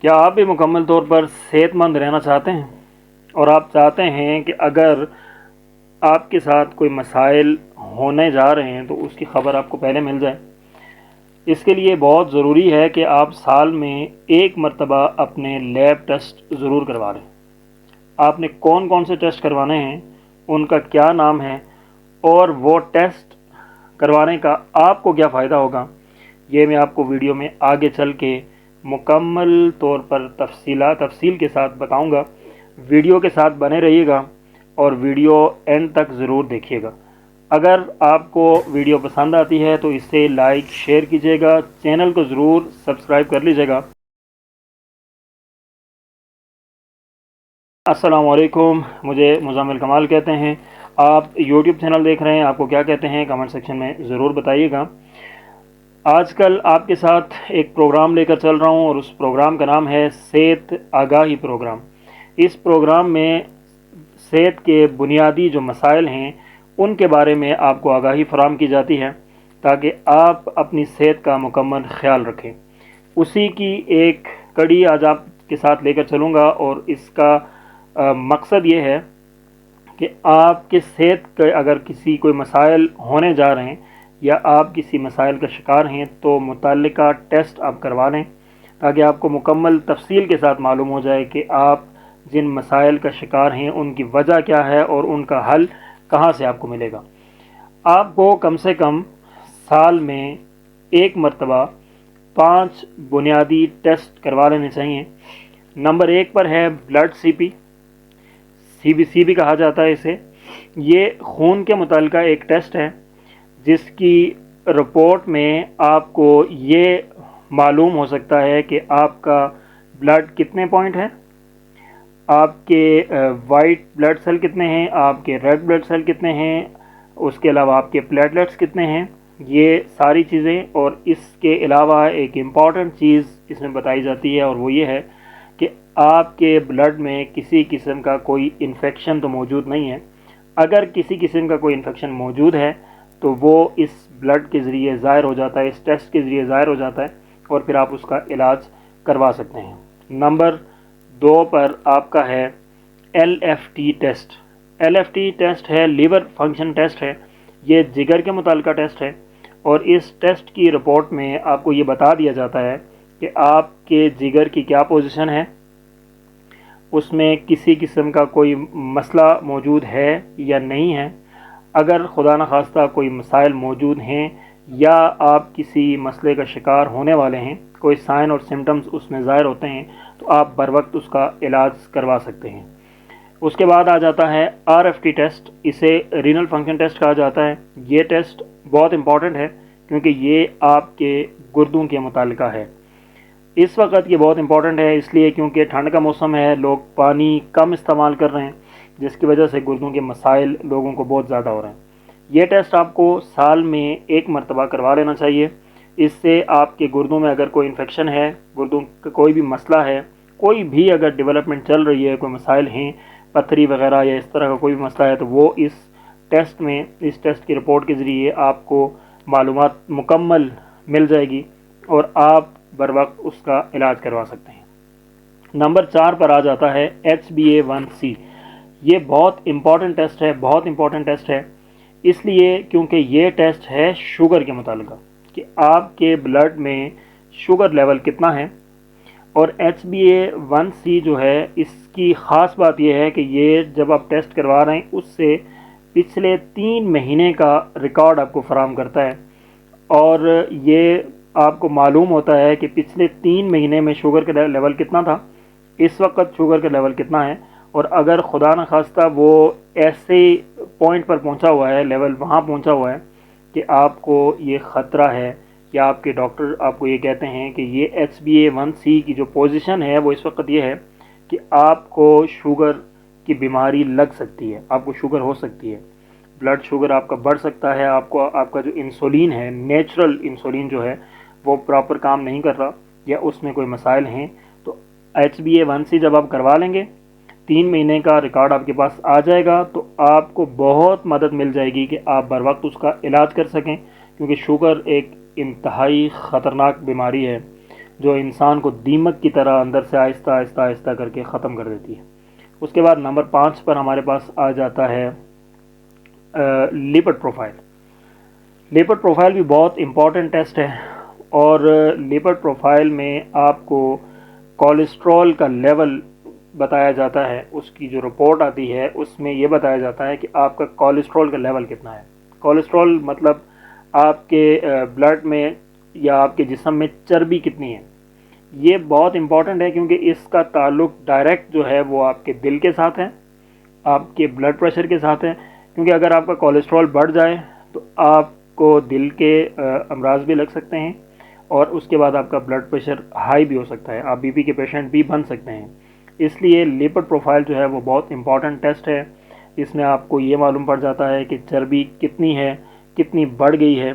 کیا آپ بھی مکمل طور پر صحت مند رہنا چاہتے ہیں اور آپ چاہتے ہیں کہ اگر آپ کے ساتھ کوئی مسائل ہونے جا رہے ہیں تو اس کی خبر آپ کو پہلے مل جائے؟ اس کے لیے بہت ضروری ہے کہ آپ سال میں ایک مرتبہ اپنے لیب ٹیسٹ ضرور کروا لیں۔ آپ نے کون کون سے ٹیسٹ کروانے ہیں، ان کا کیا نام ہے، اور وہ ٹیسٹ کروانے کا آپ کو کیا فائدہ ہوگا، یہ میں آپ کو ویڈیو میں آگے چل کے مکمل طور پر تفصیل کے ساتھ بتاؤں گا۔ ویڈیو کے ساتھ بنے رہیے گا اور ویڈیو اینڈ تک ضرور دیکھیے گا۔ اگر آپ کو ویڈیو پسند آتی ہے تو اسے لائک شیئر کیجیے گا، چینل کو ضرور سبسکرائب کر لیجیے گا۔ السلام علیکم، مجھے مزمل کمال کہتے ہیں۔ آپ یوٹیوب چینل دیکھ رہے ہیں، آپ کو کیا کہتے ہیں کمنٹ سیکشن میں ضرور بتائیے گا۔ آج کل آپ کے ساتھ ایک پروگرام لے کر چل رہا ہوں اور اس پروگرام کا نام ہے صحت آگاہی پروگرام۔ اس پروگرام میں صحت کے بنیادی جو مسائل ہیں ان کے بارے میں آپ کو آگاہی فراہم کی جاتی ہے تاکہ آپ اپنی صحت کا مکمل خیال رکھیں۔ اسی کی ایک کڑی آج آپ کے ساتھ لے کر چلوں گا اور اس کا مقصد یہ ہے کہ آپ کے صحت کے اگر کوئی مسائل ہونے جا رہے ہیں یا آپ کسی مسائل کا شکار ہیں تو متعلقہ ٹیسٹ آپ کروا لیں تاکہ آپ کو مکمل تفصیل کے ساتھ معلوم ہو جائے کہ آپ جن مسائل کا شکار ہیں ان کی وجہ کیا ہے اور ان کا حل کہاں سے آپ کو ملے گا۔ آپ کو کم سے کم سال میں ایک مرتبہ 5 بنیادی ٹیسٹ کروا لینے چاہیے۔ نمبر 1 پر ہے بلڈ سی بی کہا جاتا ہے اسے۔ یہ خون کے متعلقہ ایک ٹیسٹ ہے جس کی رپورٹ میں آپ کو یہ معلوم ہو سکتا ہے کہ آپ کا بلڈ کتنے پوائنٹ ہے، آپ کے وائٹ بلڈ سیل کتنے ہیں، آپ کے ریڈ بلڈ سیل کتنے ہیں، اس کے علاوہ آپ کے پلیٹلیٹس کتنے ہیں، یہ ساری چیزیں۔ اور اس کے علاوہ ایک امپورٹنٹ چیز اس میں بتائی جاتی ہے اور وہ یہ ہے کہ آپ کے بلڈ میں کسی قسم کا کوئی انفیکشن تو موجود نہیں ہے۔ اگر کسی قسم کا کوئی انفیکشن موجود ہے تو وہ اس بلڈ کے ذریعے ظاہر ہو جاتا ہے، اس ٹیسٹ کے ذریعے ظاہر ہو جاتا ہے اور پھر آپ اس کا علاج کروا سکتے ہیں۔ نمبر 2 پر آپ کا ہے LFT ٹیسٹ۔ LFT ٹیسٹ ہے لیور فنکشن ٹیسٹ ہے، یہ جگر کے متعلقہ ٹیسٹ ہے اور اس ٹیسٹ کی رپورٹ میں آپ کو یہ بتا دیا جاتا ہے کہ آپ کے جگر کی کیا پوزیشن ہے، اس میں کسی قسم کا کوئی مسئلہ موجود ہے یا نہیں ہے۔ اگر خدا نخواستہ کوئی مسائل موجود ہیں یا آپ کسی مسئلے کا شکار ہونے والے ہیں، کوئی سائن اور سمٹمز اس میں ظاہر ہوتے ہیں تو آپ بر وقت اس کا علاج کروا سکتے ہیں۔ اس کے بعد آ جاتا ہے RFT ٹیسٹ، اسے رینل فنکشن ٹیسٹ کہا جاتا ہے۔ یہ ٹیسٹ بہت امپورٹنٹ ہے کیونکہ یہ آپ کے گردوں کے متعلقہ ہے۔ اس وقت یہ بہت امپورٹنٹ ہے اس لیے کیونکہ ٹھنڈ کا موسم ہے، لوگ پانی کم استعمال کر رہے ہیں جس کی وجہ سے گردوں کے مسائل لوگوں کو بہت زیادہ ہو رہے ہیں۔ یہ ٹیسٹ آپ کو سال میں ایک مرتبہ کروا لینا چاہیے۔ اس سے آپ کے گردوں میں اگر کوئی انفیکشن ہے، گردوں کا کوئی بھی مسئلہ ہے، کوئی بھی اگر ڈیولپمنٹ چل رہی ہے، کوئی مسائل ہیں، پتھری وغیرہ یا اس طرح کا کوئی بھی مسئلہ ہے تو وہ اس ٹیسٹ کی رپورٹ کے ذریعے آپ کو معلومات مکمل مل جائے گی اور آپ بر وقت اس کا علاج کروا سکتے ہیں۔ نمبر 4 پر آ جاتا ہے HbA1c۔ یہ بہت امپورٹنٹ ٹیسٹ ہے اس لیے کیونکہ یہ ٹیسٹ ہے شوگر کے متعلقہ کہ آپ کے بلڈ میں شوگر لیول کتنا ہے۔ اور HbA1c جو ہے اس کی خاص بات یہ ہے کہ یہ جب آپ ٹیسٹ کروا رہے ہیں اس سے پچھلے 3 مہینے کا ریکارڈ آپ کو فراہم کرتا ہے اور یہ آپ کو معلوم ہوتا ہے کہ پچھلے 3 مہینے میں شوگر کا لیول کتنا تھا، اس وقت شوگر کا لیول کتنا ہے، اور اگر خدا نخواستہ وہ ایسے پوائنٹ پر پہنچا ہوا ہے، لیول وہاں پہنچا ہوا ہے کہ آپ کو یہ خطرہ ہے یا آپ کے ڈاکٹر آپ کو یہ کہتے ہیں کہ یہ HbA1c کی جو پوزیشن ہے وہ اس وقت یہ ہے کہ آپ کو شوگر کی بیماری لگ سکتی ہے، آپ کو شوگر ہو سکتی ہے، بلڈ شوگر آپ کا بڑھ سکتا ہے، آپ کا جو انسولین ہے، نیچرل انسولین جو ہے وہ پراپر کام نہیں کر رہا یا اس میں کوئی مسائل ہیں تو HbA1c جب آپ کروا لیں گے 3 مہینے کا ریکارڈ آپ کے پاس آ جائے گا تو آپ کو بہت مدد مل جائے گی کہ آپ بر وقت اس کا علاج کر سکیں، کیونکہ شوگر ایک انتہائی خطرناک بیماری ہے جو انسان کو دیمک کی طرح اندر سے آہستہ آہستہ آہستہ کر کے ختم کر دیتی ہے۔ اس کے بعد نمبر 5 پر ہمارے پاس آ جاتا ہے لیپڈ پروفائل۔ لیپڈ پروفائل بھی بہت امپورٹنٹ ٹیسٹ ہے، اور لیپڈ پروفائل میں آپ کو کولیسٹرول کا لیول بتایا جاتا ہے۔ اس کی جو رپورٹ آتی ہے اس میں یہ بتایا جاتا ہے کہ آپ کا کولیسٹرول کا لیول کتنا ہے۔ کولیسٹرول مطلب آپ کے بلڈ میں یا آپ کے جسم میں چربی کتنی ہے۔ یہ بہت امپورٹنٹ ہے کیونکہ اس کا تعلق ڈائریکٹ جو ہے وہ آپ کے دل کے ساتھ ہے، آپ کے بلڈ پریشر کے ساتھ ہے، کیونکہ اگر آپ کا کولیسٹرول بڑھ جائے تو آپ کو دل کے امراض بھی لگ سکتے ہیں، اور اس کے بعد آپ کا بلڈ پریشر ہائی بھی ہو سکتا ہے، آپ بی پی کے پیشنٹ بھی بن سکتے ہیں۔ اس لیے لیپڈ پروفائل جو ہے وہ بہت امپورٹنٹ ٹیسٹ ہے۔ اس میں آپ کو یہ معلوم پڑ جاتا ہے کہ چربی کتنی ہے، کتنی بڑھ گئی ہے۔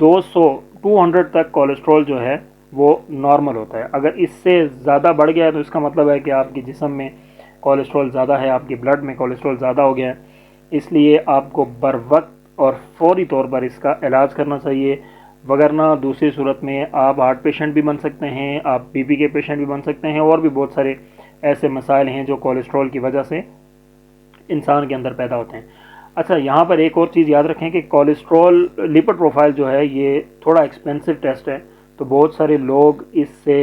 200 تک کولیسٹرول جو ہے وہ نارمل ہوتا ہے۔ اگر اس سے زیادہ بڑھ گیا ہے تو اس کا مطلب ہے کہ آپ کے جسم میں کولیسٹرول زیادہ ہے، آپ کے بلڈ میں کولیسٹرول زیادہ ہو گیا ہے۔ اس لیے آپ کو بر وقت اور فوری طور پر اس کا علاج کرنا چاہیے، وگرنہ دوسری صورت میں آپ ہارٹ پیشنٹ بھی بن سکتے ہیں، آپ بی پی کے پیشنٹ بھی بن سکتے ہیں، اور بھی بہت سارے ایسے مسائل ہیں جو کولیسٹرول کی وجہ سے انسان کے اندر پیدا ہوتے ہیں۔ اچھا، یہاں پر ایک اور چیز یاد رکھیں کہ کولیسٹرول لیپڈ پروفائل جو ہے یہ تھوڑا ایکسپینسو ٹیسٹ ہے، تو بہت سارے لوگ اس سے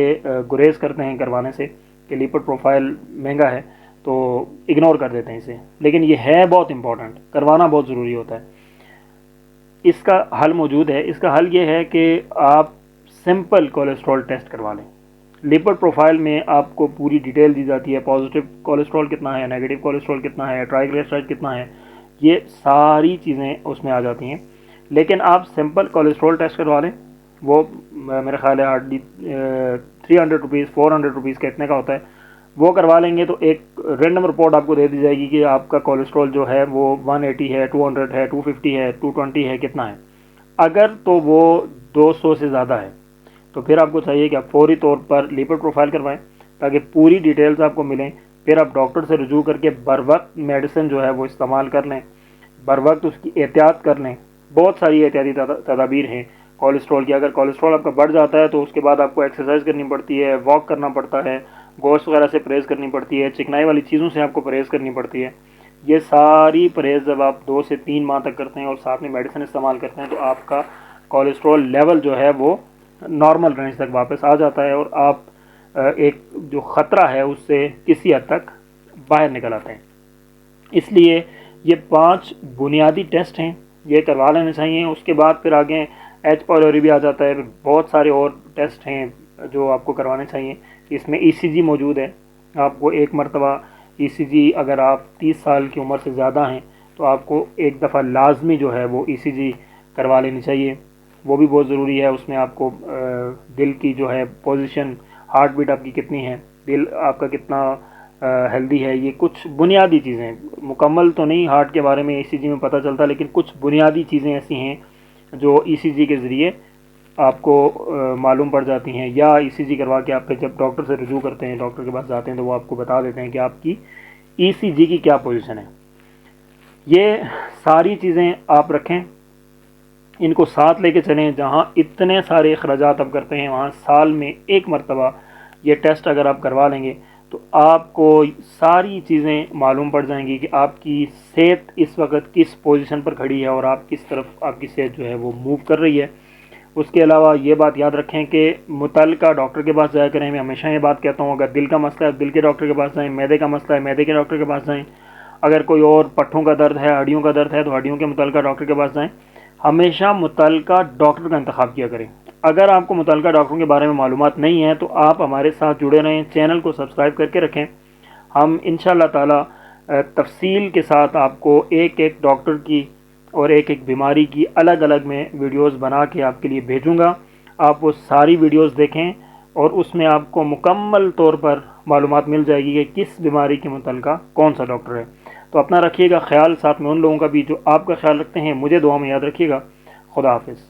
گریز کرتے ہیں کروانے سے کہ لیپڈ پروفائل مہنگا ہے تو اگنور کر دیتے ہیں اسے، لیکن یہ ہے بہت امپورٹنٹ، کروانا بہت ضروری ہوتا ہے۔ اس کا حل موجود ہے۔ اس کا حل یہ ہے کہ آپ سمپل کولیسٹرول ٹیسٹ کروا لیں۔ لیپڈ پروفائل میں آپ کو پوری ڈیٹیل دی جاتی ہے، پازیٹیو کولیسٹرول کتنا ہے، نیگیٹو کولیسٹرول کتنا ہے، ٹرائیگلیسرائڈ کتنا ہے، یہ ساری چیزیں اس میں آ جاتی ہیں۔ لیکن آپ سمپل کولیسٹرول ٹیسٹ کروا لیں، وہ میرے خیال ہے ہارڈلی 300 روپیز 400 روپیز کا اتنے کا ہوتا ہے، وہ کروا لیں گے تو ایک رینڈم رپورٹ آپ کو دے دی جائے گی کہ آپ کا کولیسٹرول جو ہے وہ 180 ہے، 200 ہے، 250 ہے، 220 ہے، کتنا ہے۔ اگر تو وہ 200 سے زیادہ ہے تو پھر آپ کو چاہیے کہ آپ فوری طور پر لیپڈ پروفائل کروائیں تاکہ پوری ڈیٹیلز آپ کو ملیں، پھر آپ ڈاکٹر سے رجوع کر کے بر وقت میڈیسن جو ہے وہ استعمال کر لیں، بر وقت اس کی احتیاط کر لیں۔ بہت ساری احتیاطی تدابیر ہیں کولیسٹرول کی۔ اگر کولیسٹرول آپ کا بڑھ جاتا ہے تو اس کے بعد آپ کو ایکسرسائز کرنی پڑتی ہے، واک کرنا پڑتا ہے، گوشت وغیرہ سے پرہیز کرنی پڑتی ہے، چکنائی والی چیزوں سے آپ کو پرہیز کرنی پڑتی ہے۔ یہ ساری پرہیز جب آپ 2 سے 3 ماہ تک کرتے ہیں اور ساتھ میں میڈیسن استعمال کرتے ہیں تو آپ کا کولیسٹرول لیول جو ہے وہ نارمل رینج تک واپس آ جاتا ہے، اور آپ ایک جو خطرہ ہے اس سے کسی حد تک باہر نکل آتے ہیں۔ اس لیے یہ 5 بنیادی ٹیسٹ ہیں، یہ کروا لینے چاہیے۔ اس کے بعد پھر آگے ایچ پائلوری بھی آ جاتا ہے، بہت سارے اور ٹیسٹ ہیں جو آپ کو کروانے چاہیے۔ اس میں ای سی جی موجود ہے، آپ کو ایک مرتبہ ای سی جی، اگر آپ 30 سال کی عمر سے زیادہ ہیں تو آپ کو ایک دفعہ لازمی جو ہے وہ ای سی جی کروا لینی چاہیے، وہ بھی بہت ضروری ہے۔ اس میں آپ کو دل کی جو ہے پوزیشن، ہارٹ بیٹ آپ کی کتنی ہے، دل آپ کا کتنا ہیلدی ہے، یہ کچھ بنیادی چیزیں، مکمل تو نہیں ہارٹ کے بارے میں ای سی جی میں پتہ چلتا، لیکن کچھ بنیادی چیزیں ایسی ہیں جو ای سی جی کے ذریعے آپ کو معلوم پڑ جاتی ہیں، یا ای سی جی کروا کے آپ پھر جب ڈاکٹر سے رجوع کرتے ہیں، ڈاکٹر کے پاس جاتے ہیں تو وہ آپ کو بتا دیتے ہیں کہ آپ کی ای سی جی کی کیا پوزیشن ہے۔ یہ ساری چیزیں آپ رکھیں، ان کو ساتھ لے کے چلیں۔ جہاں اتنے سارے اخراجات آپ کرتے ہیں وہاں سال میں ایک مرتبہ یہ ٹیسٹ اگر آپ کروا لیں گے تو آپ کو ساری چیزیں معلوم پڑ جائیں گی کہ آپ کی صحت اس وقت کس پوزیشن پر کھڑی ہے اور آپ کس طرف آپ کی صحت جو ہے وہ موو کر رہی ہے۔ اس کے علاوہ یہ بات یاد رکھیں کہ متعلقہ ڈاکٹر کے پاس جایا کریں۔ میں ہمیشہ یہ بات کہتا ہوں، اگر دل کا مسئلہ ہے دل کے ڈاکٹر کے پاس جائیں، معدے کا مسئلہ ہے معدے کے ڈاکٹر کے پاس جائیں، اگر کوئی اور پٹھوں کا درد ہے، ہڈیوں کا درد ہے تو ہڈیوں کے متعلقہ ڈاکٹر کے پاس جائیں۔ ہمیشہ متعلقہ ڈاکٹر کا انتخاب کیا کریں۔ اگر آپ کو متعلقہ ڈاکٹروں کے بارے میں معلومات نہیں ہیں تو آپ ہمارے ساتھ جڑے رہیں، چینل کو سبسکرائب کر کے رکھیں۔ ہم انشاءاللہ تعالی تفصیل کے ساتھ آپ کو ایک ایک ڈاکٹر کی اور ایک ایک بیماری کی الگ الگ میں ویڈیوز بنا کے آپ کے لیے بھیجوں گا۔ آپ وہ ساری ویڈیوز دیکھیں اور اس میں آپ کو مکمل طور پر معلومات مل جائے گی کہ کس بیماری کے متعلقہ کون سا ڈاکٹر ہے۔ تو اپنا رکھیے گا خیال، ساتھ میں ان لوگوں کا بھی جو آپ کا خیال رکھتے ہیں۔ مجھے دعا میں یاد رکھیے گا۔ خدا حافظ۔